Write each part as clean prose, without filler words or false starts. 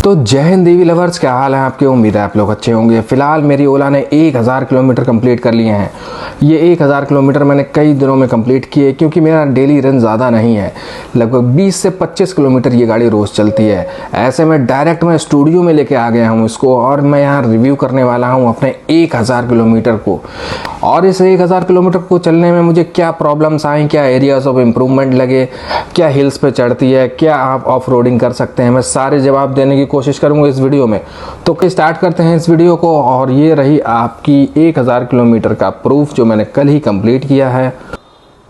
तो जय हिंद देवी लवर्स, क्या हाल है आपके। उम्मीद है आप लोग अच्छे होंगे। फिलहाल मेरी ओला ने 1000 किलोमीटर कंप्लीट कर लिए हैं। ये 1000 किलोमीटर मैंने कई दिनों में कंप्लीट किए क्योंकि मेरा डेली रन ज़्यादा नहीं है। लगभग 20 से 25 किलोमीटर ये गाड़ी रोज़ चलती है। ऐसे में डायरेक्ट मैं स्टूडियो में लेके आ गया हूँ इसको और मैं यहाँ रिव्यू करने वाला हूँ अपने 1000 किलोमीटर को। और इस 1000 किलोमीटर को चलने में मुझे क्या प्रॉब्लम्स आई, क्या एरियाज ऑफ इम्प्रूवमेंट लगे, क्या हिल्स पे चढ़ती है, क्या आप ऑफ रोडिंग कर सकते हैं, मैं सारे जवाब देने की कोशिश करूंगा इस वीडियो में। तो स्टार्ट करते हैं इस वीडियो को। और ये रही आपकी 1000 किलोमीटर का प्रूफ जो मैंने कल ही कंप्लीट किया है।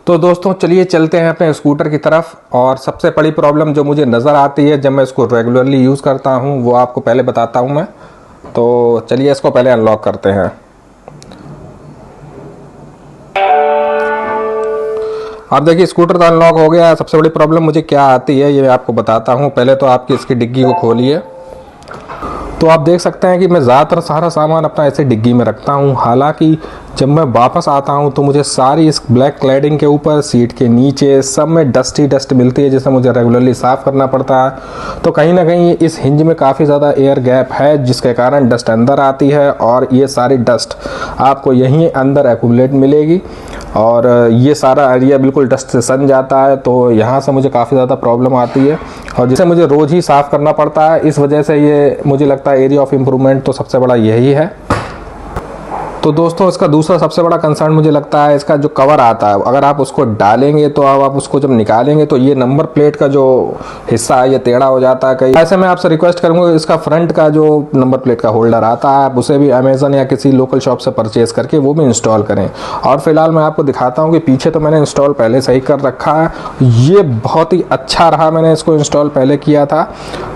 तो दोस्तों चलिए चलते हैं अपने स्कूटर की तरफ। और सबसे बड़ी प्रॉब्लम जो मुझे नज़र आती है जब मैं इसको रेगुलरली यूज़ करता हूँ वो आपको पहले बताता हूँ मैं। तो चलिए इसको पहले अनलॉक करते हैं। आप देखिए स्कूटर तो अनलॉक हो गया। सबसे बड़ी प्रॉब्लम मुझे क्या आती है ये मैं आपको बताता हूँ। पहले तो आपकी इसकी डिग्गी को खोलिए। तो आप देख सकते हैं कि मैं ज़्यादातर सारा सामान अपना ऐसे डिग्गी में रखता हूँ। हालांकि जब मैं वापस आता हूँ तो मुझे सारी इस ब्लैक क्लैडिंग के ऊपर, सीट के नीचे सब में डस्ट ही डस्ट मिलती है जिसे मुझे रेगुलरली साफ़ करना पड़ता है। तो कहीं ना कहीं इस हिंज में काफ़ी ज़्यादा एयर गैप है जिसके कारण डस्ट अंदर आती है और ये सारी डस्ट आपको यहीं अंदर एक्यूमुलेट मिलेगी और ये सारा एरिया बिल्कुल डस्ट से सन जाता है। तो यहाँ से मुझे काफ़ी ज़्यादा प्रॉब्लम आती है और जिसे मुझे रोज़ ही साफ़ करना पड़ता है। इस वजह से ये मुझे लगता है एरिया ऑफ इम्प्रूवमेंट तो सबसे बड़ा यही है। तो दोस्तों इसका दूसरा सबसे बड़ा कंसर्न मुझे लगता है इसका जो कवर आता है, अगर आप उसको डालेंगे तो अब आप उसको जब निकालेंगे तो ये नंबर प्लेट का जो हिस्सा है ये टेढ़ा हो जाता है। कहीं ऐसे मैं आपसे रिक्वेस्ट करूंगा इसका फ्रंट का जो नंबर प्लेट का होल्डर आता है आप उसे भी अमेजन या किसी लोकल शॉप से परचेज करके वो भी इंस्टॉल करें। और फिलहाल मैं आपको दिखाता हूँ कि पीछे तो मैंने इंस्टॉल पहले से ही कर रखा है। ये बहुत ही अच्छा रहा, मैंने इसको इंस्टॉल पहले किया था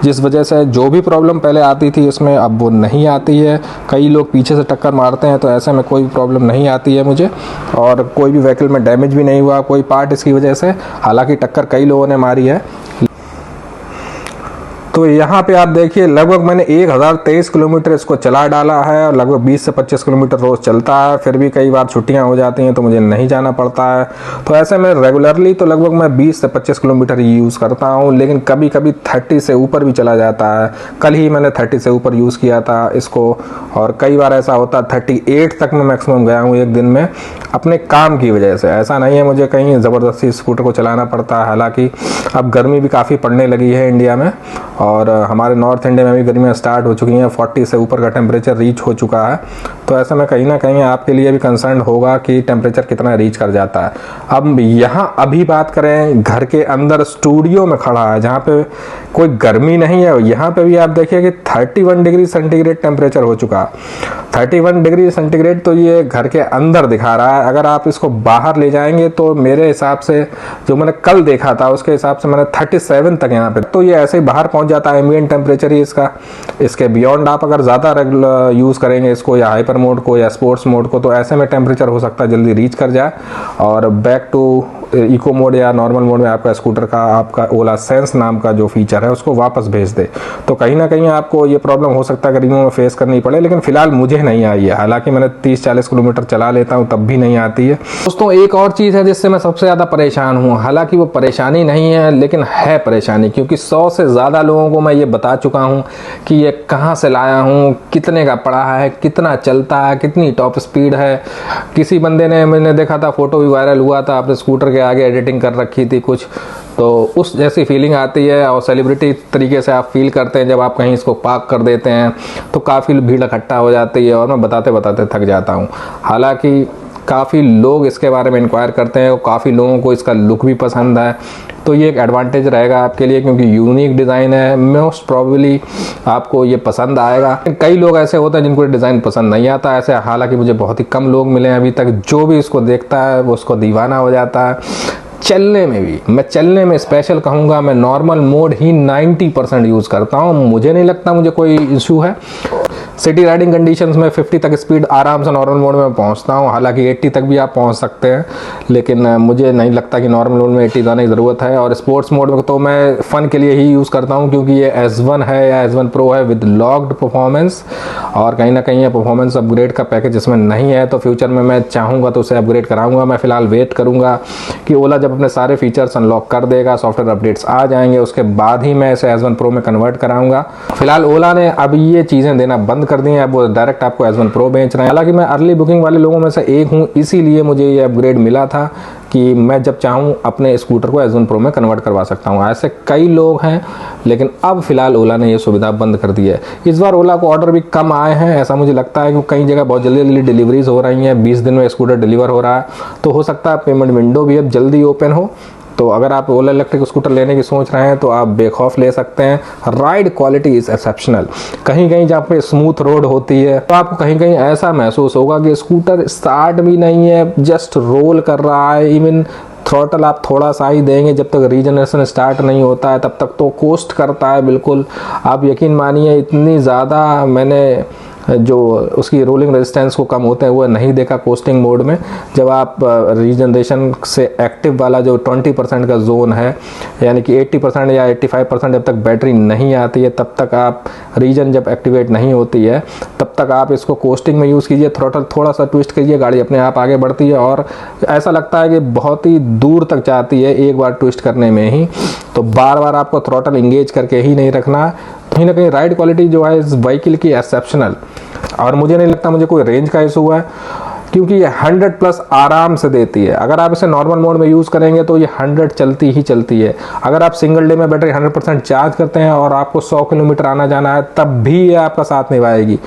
जिस वजह से जो भी प्रॉब्लम पहले आती थी इसमें अब वो नहीं आती है। कई लोग पीछे से टक्कर मारते हैं तो ऐसे में कोई प्रॉब्लम नहीं आती है मुझे और कोई भी व्हीकल में डैमेज भी नहीं हुआ कोई पार्ट इसकी वजह से। हालांकि टक्कर कई लोगों ने मारी है। तो यहाँ पे आप देखिए लगभग मैंने 1023 किलोमीटर इसको चला डाला है और लगभग 20 से 25 किलोमीटर रोज़ चलता है। फिर भी कई बार छुट्टियाँ हो जाती हैं तो मुझे नहीं जाना पड़ता है। तो ऐसे में रेगुलरली तो लगभग मैं 20 से 25 किलोमीटर ही यूज़ करता हूँ, लेकिन कभी कभी 30 से ऊपर भी चला जाता है। कल ही मैंने 30 से ऊपर यूज़ किया था इसको और कई बार ऐसा होता 38 तक मैं मैक्सिमम गया हूँ एक दिन में अपने काम की वजह से। ऐसा नहीं है मुझे कहीं ज़बरदस्ती स्कूटर को चलाना पड़ता है। हालाँकि अब गर्मी भी काफ़ी पड़ने लगी है इंडिया में और हमारे नॉर्थ इंडिया में भी गर्मियाँ स्टार्ट हो चुकी हैं। 40 से ऊपर का टेम्परेचर रीच हो चुका है। तो ऐसे में कहीं ना कहीं आपके लिए भी कंसर्न होगा कि टेम्परेचर कितना रीच कर जाता है। अब यहाँ अभी बात करें घर के अंदर स्टूडियो में खड़ा है जहाँ पे कोई गर्मी नहीं है, यहाँ पे भी आप देखिए कि 31 डिग्री सेंटीग्रेड टेम्परेचर हो चुका है। 31 डिग्री सेंटीग्रेड तो ये घर के अंदर दिखा रहा है। अगर आप इसको बाहर ले जाएंगे तो मेरे हिसाब से जो मैंने कल देखा था उसके हिसाब से मैंने 37 तक यहाँ पे, तो ये ऐसे ही बाहर पहुँच जाता है एम्बिएंट टेम्परेचर ही इसका। इसके बियॉन्ड आप अगर ज़्यादा रेगुलर यूज़ करेंगे इसको या हाइपर मोड को या स्पोर्ट्स मोड को तो ऐसे में टेम्परेचर हो सकता है जल्दी रीच कर जाए और बैक टू इको मोड या नॉर्मल मोड में आपका स्कूटर का आपका ओला सेंस नाम का जो फीचर है उसको वापस भेज दे। तो कहीं ना कहीं आपको ये प्रॉब्लम हो सकता है गर्मियों में फेस करनी पड़े, लेकिन फिलहाल मुझे नहीं आई है। हालांकि मैंने 30-40 किलोमीटर चला लेता हूँ तब भी नहीं आती है। दोस्तों एक और चीज़ है जिससे मैं सबसे ज़्यादा परेशान हूँ। हालांकि वो परेशानी नहीं है लेकिन है परेशानी, क्योंकि 100 से ज़्यादा लोगों को मैं ये बता चुका हूँ कि ये कहाँ से लाया हूँ, कितने का पड़ा है, कितना चलता है, कितनी टॉप स्पीड है। किसी बंदे ने, मैंने देखा था फोटो भी वायरल हुआ था, अपने स्कूटर के आगे एडिटिंग कर रखी थी कुछ, तो उस जैसी फीलिंग आती है और सेलिब्रिटी तरीके से आप फील करते हैं जब आप कहीं इसको पार्क कर देते हैं तो काफ़ी भीड़ इकट्ठा हो जाती है और मैं बताते बताते थक जाता हूँ। हालांकि काफ़ी लोग इसके बारे में इंक्वायर करते हैं और काफ़ी लोगों को इसका लुक भी पसंद है, तो ये एक एडवांटेज रहेगा आपके लिए क्योंकि यूनिक डिज़ाइन है। मोस्ट प्रॉबली आपको ये पसंद आएगा। कई लोग ऐसे होते हैं जिनको डिज़ाइन पसंद नहीं आता ऐसे, हालांकि मुझे बहुत ही कम लोग मिले हैं अभी तक। जो भी इसको देखता है वो उसको दीवाना हो जाता है। चलने में भी, मैं चलने में स्पेशल कहूँगा, मैं नॉर्मल मोड ही 90% यूज़ करता हूँ। मुझे नहीं लगता मुझे कोई इशू है। सिटी राइडिंग कंडीशंस में 50 तक स्पीड आराम से नॉर्मल मोड में पहुंचता हूं, हालांकि 80 तक भी आप पहुंच सकते हैं, लेकिन मुझे नहीं लगता कि नॉर्मल मोड में 80 जाने की ज़रूरत है। और स्पोर्ट्स मोड में तो मैं फ़न के लिए ही यूज़ करता हूं, क्योंकि ये S1 है या S1 Pro है विद लॉक्ड परफॉर्मेंस, और कहीं ना कहीं ये परफॉर्मेंस अपग्रेड का पैकेज इसमें नहीं है। तो फ्यूचर में मैं चाहूँगा तो उसे अपग्रेड कराऊँगा। मैं फ़िलहाल वेट करूँगा कि ओला जब अपने सारे फीचर्स अनलॉक कर देगा, सॉफ्टवेयर अपडेट्स आ जाएंगे, उसके बाद ही मैं इसे S1 Pro में कन्वर्ट कराऊँगा। फिलहाल ओला ने अब ये चीज़ें देना बंद कर दी हैं, अब वो डायरेक्ट आपको S1 Pro बेच रहे हैं। हालांकि मैं अर्ली बुकिंग वाले लोगों में से एक हूँ, इसीलिए मुझे ये अपग्रेड मिला था कि मैं जब चाहूँ अपने स्कूटर को S1 Pro में कन्वर्ट करवा सकता हूँ। ऐसे कई लोग हैं, लेकिन अब फिलहाल ओला ने ये सुविधा बंद कर दी है। इस बार ओला को ऑर्डर भी कम आए हैं, ऐसा मुझे लगता है, क्योंकि कई जगह बहुत जल्दी जल्दी डिलीवरीज हो रही हैं, 20 दिन में स्कूटर डिलीवर हो रहा है, तो हो सकता है पेमेंट विंडो भी अब जल्दी ओपन हो। तो अगर आप ओला इलेक्ट्रिक स्कूटर लेने की सोच रहे हैं तो आप बेखौफ ले सकते हैं। Ride quality is exceptional. कहीं कहीं जहाँ पे स्मूथ रोड होती है तो आपको कहीं कहीं ऐसा महसूस होगा कि स्कूटर स्टार्ट भी नहीं है, जस्ट रोल कर रहा है। इवन थ्रॉटल आप थोड़ा सा ही देंगे, जब तक रीजनरेशन स्टार्ट नहीं होता है तब तक तो कोस्ट करता है बिल्कुल। आप यकीन मानिए, इतनी ज़्यादा मैंने जो उसकी रोलिंग रेजिस्टेंस को कम होते हैं वो नहीं देखा कोस्टिंग मोड में। जब आप रीजनरेशन से एक्टिव वाला जो 20% का जोन है, यानी कि 80% या 85% जब तक बैटरी नहीं आती है, तब तक आप रीजन जब एक्टिवेट नहीं होती है तब तक आप इसको कोस्टिंग में यूज़ कीजिए। थ्रॉटल थोड़ा सा ट्विस्ट कीजिए, गाड़ी अपने आप आगे बढ़ती है और ऐसा लगता है कि बहुत ही दूर तक जाती है एक बार ट्विस्ट करने में ही। तो बार बार आपको थ्रॉटल इंगेज करके ही नहीं रखना है। कहीं ना कहीं राइड क्वालिटी जो है इस व्हीकल की एक्सेप्शनल, और मुझे नहीं लगता मुझे कोई रेंज का इशू है, क्योंकि ये 100+ आराम से देती है। अगर आप इसे नॉर्मल मोड में यूज़ करेंगे तो ये 100 चलती ही चलती है। अगर आप सिंगल डे में बैटरी 100% चार्ज करते हैं और आपको 100 किलोमीटर आना जाना है, तब भी ये आपका साथ निभाएगी।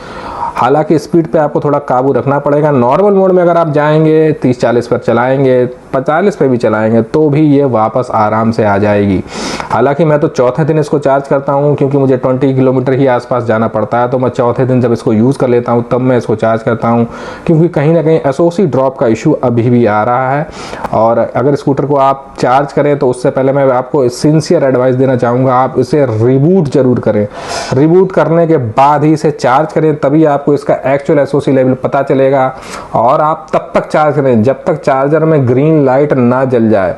हालांकि स्पीड पे आपको थोड़ा काबू रखना पड़ेगा। नॉर्मल मोड में अगर आप जाएंगे 30-40 पर चलाएंगे, 45 पे भी चलाएंगे, तो भी ये वापस आराम से आ जाएगी। हालांकि मैं तो चौथे दिन इसको चार्ज करता हूँ, क्योंकि मुझे 20 किलोमीटर ही आसपास जाना पड़ता है, तो मैं चौथे दिन जब इसको यूज़ कर लेता हूँ तब मैं इसको चार्ज करता हूँ, क्योंकि कहीं ना कहीं एसओसी ड्रॉप का इशू अभी भी आ रहा है। और अगर स्कूटर को आप चार्ज करें तो उससे पहले मैं आपको सिंसियर एडवाइस देना चाहूँगा, आप इसे रिबूट जरूर करें। रिबूट करने के बाद ही इसे चार्ज करें, तभी आपको इसका एक्चुअल एसओसी लेवल पता चलेगा। और आप तब तक चार्ज करें जब तक चार्जर में ग्रीन लाइट ना जल जाए।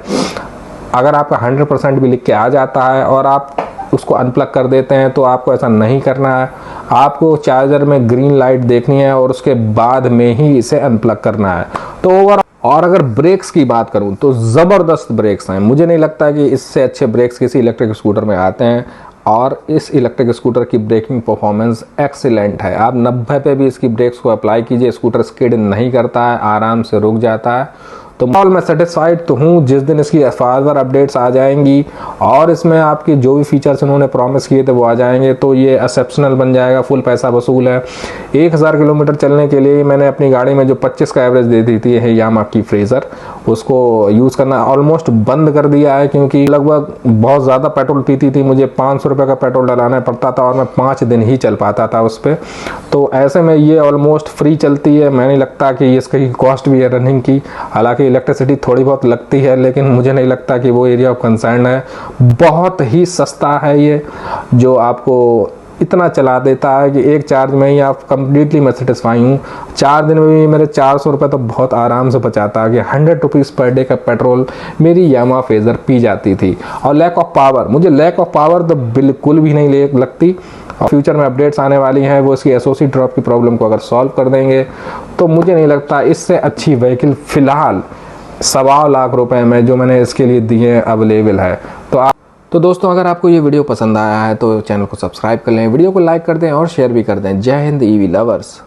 अगर आपका 100% भी लिख के आ जाता है और आप उसको अनप्लग कर देते हैं, तो आपको ऐसा नहीं करना है। आपको चार्जर में ग्रीन लाइट देखनी है और उसके बाद में ही इसे अनप्लग करना है। तो और अगर ब्रेक्स की बात करूं तो ज़बरदस्त ब्रेक्स हैं। मुझे नहीं लगता कि इससे अच्छे ब्रेक्स किसी इलेक्ट्रिक स्कूटर में आते हैं, और इस इलेक्ट्रिक स्कूटर की ब्रेकिंग परफॉर्मेंस एक्सीलेंट है। आप 90 पे भी इसकी ब्रेक्स को अप्लाई कीजिए, स्कूटर स्किड नहीं करता है, आराम से रुक जाता है। तो मैं सेटिस्फाइड तो हूँ। जिस दिन इसकी फर्दर अपडेट्स आ जाएंगी और इसमें आपकी जो भी फीचर्स इन्होंने प्रॉमिस किए थे वो आ जाएंगे, तो ये एक्सेप्शनल बन जाएगा, फुल पैसा वसूल है। 1000 किलोमीटर चलने के लिए मैंने अपनी गाड़ी में जो 25 का एवरेज दे दी थी है यामाहा की फ्रेजर, उसको यूज़ करना ऑलमोस्ट बंद कर दिया है, क्योंकि लगभग बहुत ज़्यादा पेट्रोल पीती थी। मुझे 500 रुपये का पेट्रोल डलाना पड़ता था और मैं 5 दिन ही चल पाता था उस पर। तो ऐसे में ये ऑलमोस्ट फ्री चलती है। मैं नहीं लगता कि इसकी कॉस्ट भी है रनिंग की। हालांकि इलेक्ट्रिसिटी थोड़ी बहुत लगती है, लेकिन मुझे नहीं लगता कि वो एरिया ऑफ कंसर्न है। बहुत ही सस्ता है ये, जो आपको इतना चला देता है कि एक चार्ज में ही आप कंप्लीटली मैं सेटिस्फाई हूँ। 4 दिन में भी मेरे 400 रुपये तो बहुत आराम से बचाता है कि 100 रुपीज़ पर डे का पेट्रोल मेरी यामाहा फेजर पी जाती थी। और लैक ऑफ पावर, मुझे लैक ऑफ पावर तो बिल्कुल भी नहीं लगती। और फ्यूचर में अपडेट्स आने वाली हैं, वो इसकी एसओसी ड्रॉप की प्रॉब्लम को अगर सॉल्व कर देंगे तो मुझे नहीं लगता इससे अच्छी व्हीकल फिलहाल 1.25 लाख रुपए में जो मैंने इसके लिए दिए अवेलेबल है। तो दोस्तों, अगर आपको ये वीडियो पसंद आया है तो चैनल को सब्सक्राइब कर लें, वीडियो को लाइक कर दें और शेयर भी कर दें। जय हिंद ईवी लवर्स।